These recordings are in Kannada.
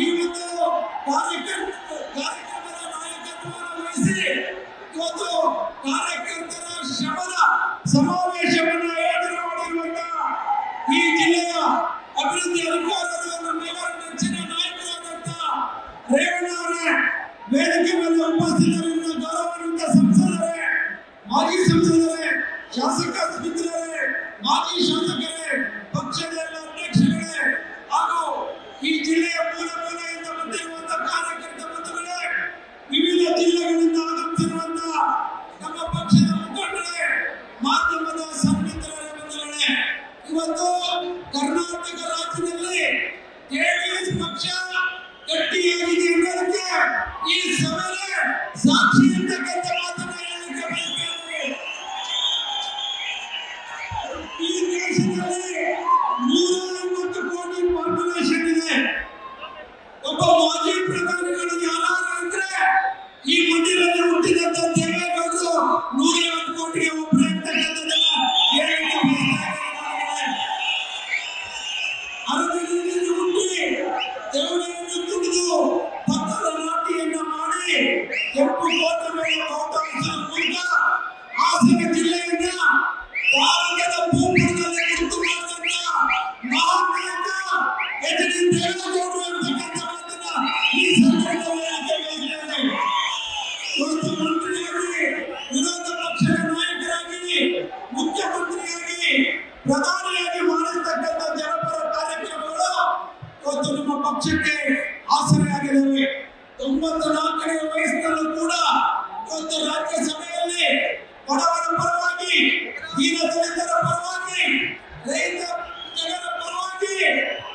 ಈ ಒಂದು ಕಾರ್ಯಕ್ರಮದ ನಾಯಕತ್ವವನ್ನು ವಹಿಸಿ ಇವತ್ತು ಕಾರ್ಯಕರ್ತರ ಶ್ರಮದ ಸಮಾವೇಶವನ್ನು ಆಯೋಜನೆ ಮಾಡಿರುವಂತಹ ಈ ಜಿಲ್ಲೆಯ ಅಭಿವೃದ್ಧಿ ಅಧಿಕಾರಿಗಳು ನಮ್ಮೆಲ್ಲರ ನೆಚ್ಚಿನ ನಾಯಕರಾದಂತಹ ರೇವಣ್ಣ ಅವರೇ, ವೇದಿಕೆ ಮೇಲೆ ಉಪಸ್ಥಿತರಿರುವ ಗೌರವಾನ್ವಿತ ಸಂಸದರೇ, ಮಾಜಿ ಸಂಸದರೇ, ಶಾಸಕ ಮಿತ್ರರೇ, ಮಾಜಿ ಶಾಸಕರೇ, ಪಕ್ಷದ ಎಲ್ಲ ಅಧ್ಯಕ್ಷರೇ ಹಾಗೂ ಈ ಜಿಲ್ಲೆಯ ಮೂಲ ಮೂಲೆಯಿಂದ ಬಂದಿರುವಂತಹ ಕಾರ್ಯಕರ್ತ ಬಂಧುಗಳೇ, ವಿವಿಧ ಜಿಲ್ಲೆಗಳಿಂದ ಆಗಮಿಸಿರುವಂತಹ ನಮ್ಮ ಪಕ್ಷದ ಮುಖಂಡರೇ, ಮಾಧ್ಯಮದ ಸನ್ಮಿತ್ರರೇ ಬಂಧುಗಳೇ, ಇವತ್ತು ಕರ್ನಾಟಕ ರಾಜ್ಯದಲ್ಲಿ ಜೆಡಿಎಸ್ ಪಕ್ಷ ಗಟ್ಟಿಯಾಗಿದೆ ಅನ್ನೋದಕ್ಕೆ ಈ ಸಭೆ ಸಾಕ್ಷಿ ಅಂತಕ್ಕಂಥ ಮಾತನ್ನ ಹೇಳಲಿಕ್ಕೆ ಬಯಸ್ತೇನೆ. ಈ ದೇಶದಲ್ಲಿ 150 ಕೋಟಿ ಪಾಪ್ಯುಲೇಷನ್ ಇದೆ. ಒಬ್ಬ ಮಾಜಿ ಪ್ರಧಾನಿಗಳು ಯಾರು ಅಂದ್ರೆ ಈ ಮಂದಿರಲ್ಲಿ ಹುಟ್ಟಿದಂತ ದೇವೇಗೌಡರು 150 ಕೋಟಿಗೆ ಒಬ್ಬರೇ ಅಂತಕ್ಕಂಥದ್ದನ್ನ ಹೇಳಲಿಕ್ಕೆ ಬಯಸ್ತಾರೆ. ಅರವಿಂದರಲ್ಲಿ ಹುಟ್ಟಿ ದೇವರನ್ನು ತುಳಿದು ಪಕ್ಕದ ನಾಟಿಯನ್ನ ಮಾಡಿ ಕೆಂಪು ಕೋಟೆ ಮೇಲೆ ಕೌಟುಂಬಿಸುವ ಮೂಲಕ ಹಾಸನ ಜಿಲ್ಲೆಯನ್ನ ಭಾರತದ ಭೂಪಟದಲ್ಲಿ ಗುರುತು ಮಾಡಿದಂತ ಮಹಾನ್ ನಾಯಕ ಎಚ್ ಡಿ ದೇವೇಗೌಡರು ಅಂತಕ್ಕಂಥ ಮಾತನ್ನ ಈ ಸಂದರ್ಭದಲ್ಲಿ ಹೇಳಲಿಕ್ಕೆ ಬಯಸ್ತೇನೆ. ಇವತ್ತು ಮಂತ್ರಿಯಾಗಿ, ವಿರೋಧ ಪಕ್ಷದ ನಾಯಕರಾಗಿ, ಮುಖ್ಯಮಂತ್ರಿಯಾಗಿ, ಪ್ರಧಾನಿಯಾಗಿ ಮಾಡಿರ್ತಕ್ಕಂಥ ಜನಪರ ಕಾರ್ಯಕ್ರಮಗಳು ಇವತ್ತು ನಮ್ಮ ಪಕ್ಷಕ್ಕೆ ಆಸರೆಯಾಗಿದ್ದಾವೆ. 94ನೇ ವಯಸ್ಸಿನಲ್ಲೂ ಕೂಡ ಇವತ್ತು ರಾಜ್ಯಸಭೆಯಲ್ಲಿ ಬಡವರ ಪರವಾಗಿ, ದೀನ ದಲಿತರ ಪರವಾಗಿ, ರೈತ ಜನರ ಪರವಾಗಿ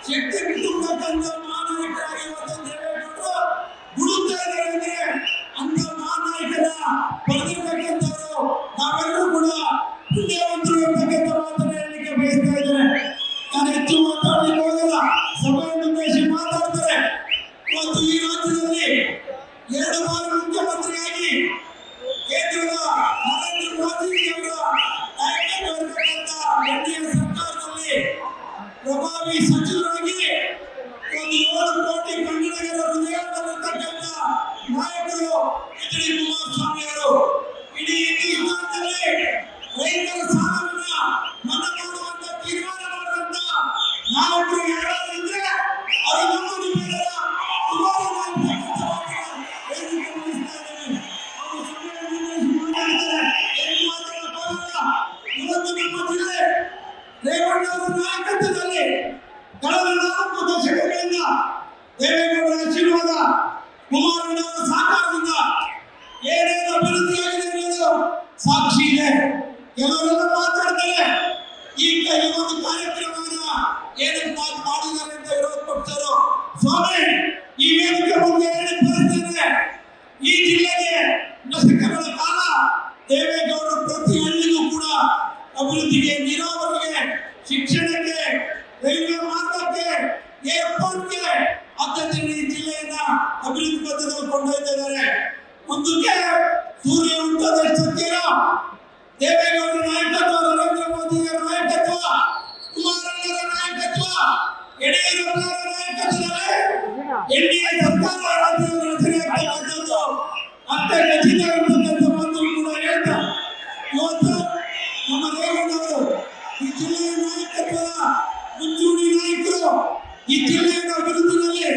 ಶಕ್ತಿ ಬಿಟ್ಟುಕೊಂಡಂತ ಮಹಾನಾಯಕರಾಗಿ ಇವತ್ತು ದೇವೇಗೌಡರು ಗುರುತಾ ಇದ್ದಾರೆ. ಅಂದ್ರೆ ಅಂತ ಮಹಾನಾಯಕರ ಪಡೆದಿರ್ತಕ್ಕಂಥವರು ನಾವೆಲ್ಲರೂ ಕೂಡ ಪುಣ್ಯವಂತರು ಅಂತಕ್ಕಂಥ ಮಾತನ್ನು ಹೇಳಲಿಕ್ಕೆ ಬಯಸ್ತಾ ಇದ್ದಾರೆ. ನಾನು ಹೆಚ್ಚು ಮಾತಾಡಲಿಕ್ಕೆ ಹೋಗಲ್ಲ, ಸಭೆಯನ್ನು ಉದ್ದೇಶಿಸಿ ಮಾತಾಡ್ತಾರೆ. ಇವತ್ತು ಈ ರಾಜ್ಯದಲ್ಲಿ 2 ಬಾರಿ ಮುಖ್ಯಮಂತ್ರಿಯಾಗಿ ಕೇಂದ್ರದ ನರೇಂದ್ರ ಮೋದಿ ಅವರ ನಾಯಕತ್ವದ ಎನ್ಡಿಎ ಸರ್ಕಾರದಲ್ಲಿ ಪ್ರಭಾವಿ ಸಚಿವರಾಗಿ ಒಂದು 7 ಕೋಟಿ ಕನ್ನಡಿಗರ ಹೃದಯದಲ್ಲಿರ್ತಕ್ಕಂಥ ನಾಯಕರು ಎಚ್ ಡಿ ಕುಮಾರಸ್ವಾಮಿ ಅವರು. ಇಡೀ ಹಿಂದೂಸ್ತಾನದಲ್ಲಿ ರೈತರ ಸಾಲವನ್ನ ಮನ್ನಾ ಮಾಡುವಂತ ತೀರ್ಮಾನ ಮಾಡಿದಂತ ನಾಯಕರು ಯಾರಾದ್ರೂ ಇದ್ರೆ ಅದು ನಮ್ಮ ನಿಮ್ಮೆಲ್ಲರ ಇವತ್ತು ನಮ್ಮ ಜಿಲ್ಲೆ ರೇವಣ್ಣ ಅವರ ನಾಯಕತ್ವದಲ್ಲಿ ಕಳೆದ 4 ದಶಕಗಳಿಂದ ದೇವೇಗೌಡರ ಆಶೀರ್ವಾದ, ಕುಮಾರಣ್ಣವರ ಸಹಕಾರದಿಂದ ಏನೇನು ಅಭಿವೃದ್ಧಿಯಾಗಿದೆ ಅನ್ನೋದು ಸಾಕ್ಷಿ ಇದೆ. ಕೆಲವರೆಲ್ಲ ಮಾತಾಡ್ತಾರೆ ಈ ಒಂದು ಕಾರ್ಯಕ್ರಮವನ್ನ ಏನಕ್ಕೆ ಮಾಡಿದ್ದಾರೆ ಅಂತ ವಿರೋಧ ಪಕ್ಷರು. ಸ್ವಾಮಿ, ಈ ವೇದಿಕೆ ಮುಂದೆ ಹೇಳಿ ಬಯಸ್ತೇನೆ, ಈ ಜಿಲ್ಲೆಗೆ ದಶಕಗಳ ಕಾಲ ದೇವೇಗೌಡರು ಪ್ರತಿ ಹಳ್ಳಿಗೂ ಕೂಡ ಅಭಿವೃದ್ಧಿಗೆ, ನೀರಾವರಿಗೆ, ಶಿಕ್ಷಣಕ್ಕೆ, ರೈಲ್ವೆ ಮಾರ್ಗಕ್ಕೆ, ಏರ್ಪೋರ್ಟ್ಗೆ ಆದ್ಯತೆ ಈ ಜಿಲ್ಲೆಯನ್ನ ಅಭಿವೃದ್ಧಿ ಪಥದಲ್ಲಿ ಕೊಂಡೊಯ್ತಿದ್ದಾರೆ. ಮುಂದಕ್ಕೆ ಸೂರ್ಯ ಹುಟ್ಟೋದಷ್ಟು ಸತ್ಯನೋ ದೇವೇಗೌಡರ ನಾಯಕತ್ವ, ನರೇಂದ್ರ ಮೋದಿಯವರ ನಾಯಕತ್ವ, ಕುಮಾರಣ್ಣವರ ನಾಯಕತ್ವ, ಯಡಿಯೂರಪ್ಪನವರ ನಾಯಕತ್ವದಲ್ಲಿ ಎನ್ಡಿಎ ಸರ್ಕಾರ ರಾಜ್ಯದ ರಚನೆ ಆಗಿರುವಂತದ್ದು ಮತ್ತೆ ಖಚಿತ ಇರತಕ್ಕಂಥ ಮಾತನ್ನು ಕೂಡ ಹೇಳ್ತಾ ಇವತ್ತು ನಮ್ಮ ರೇವಣ್ಣವರು ಈ ಜಿಲ್ಲೆಯ ನಾಯಕತ್ವದ ಮುಂಚೂಣಿ ನಾಯಕರು. ಈ ಜಿಲ್ಲೆಯ ಅಭಿವೃದ್ಧಿಯಲ್ಲಿ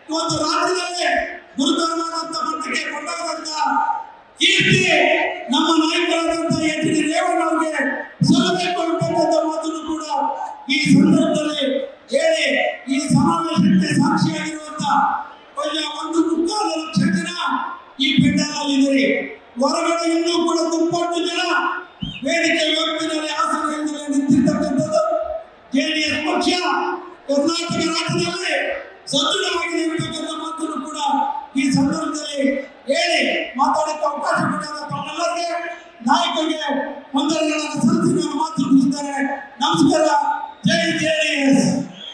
ಇವತ್ತು ರಾಜ್ಯದಲ್ಲಿ ಗುರುತರವಾದಂತ ಮಟ್ಟಕ್ಕೆ ಕೊಂಡೊಯ್ದಂತ ಕೀರ್ತಿ ನಮ್ಮ ನಾಯಕರಾದಂತ ಎಚ್ ಡಿ ರೇವಣ್ಣ ಅವರಿಗೆ ಸಲ್ಲಬೇಕು ಅಂತಕ್ಕಂಥ ಮಾತನ್ನು ಕೂಡ ಈ ಸಂದರ್ಭದಲ್ಲಿ ಹೇಳಿ ಈ ಸಮಾವೇಶಕ್ಕೆ ಸಾಕ್ಷಿಯಾಗಿರುವಂತ 1.25 ಲಕ್ಷ ಜನ ಈ ಪೆಂಡಾಲಲ್ಲಿದ್ದೀರಿ. ಹೊರಗಡೆ ಇನ್ನೂ ಕೂಡ ದುಪ್ಪಟ್ಟು ಜನ ವೇದಿಕೆ ವ್ಯಾಪ್ತಿಯಲ್ಲಿ ಹಾಸನದಲ್ಲಿ ನಿಂತಿರ್ತಕ್ಕಂಥದ್ದು ಜೆಡಿಎಸ್ ಪಕ್ಷ ಕರ್ನಾಟಕ ರಾಜ್ಯದಲ್ಲಿ ಸದೃಢವಾಗಿದೆ ಅಂತಕ್ಕಂಥ ಮಾತನ್ನು ಕೂಡ ಈ ಸಂದರ್ಭದಲ್ಲಿ ಹೇಳಿ ಮಾತಾಡಕ್ಕೆ ಅವಕಾಶ ಕೊಟ್ಟಾಗ ತಮ್ಮೆಲ್ಲರಿಗೆ ನಾಯಕರಿಗೆ ವಂದನೆಗಳನ್ನು ಸಲ್ಲಿಸಿ ನಾನು ಮಾತು ಮುಗಿಸುತ್ತೇನೆ. ನಮಸ್ಕಾರ. ಜೈ ಜೆಡಿಎಸ್.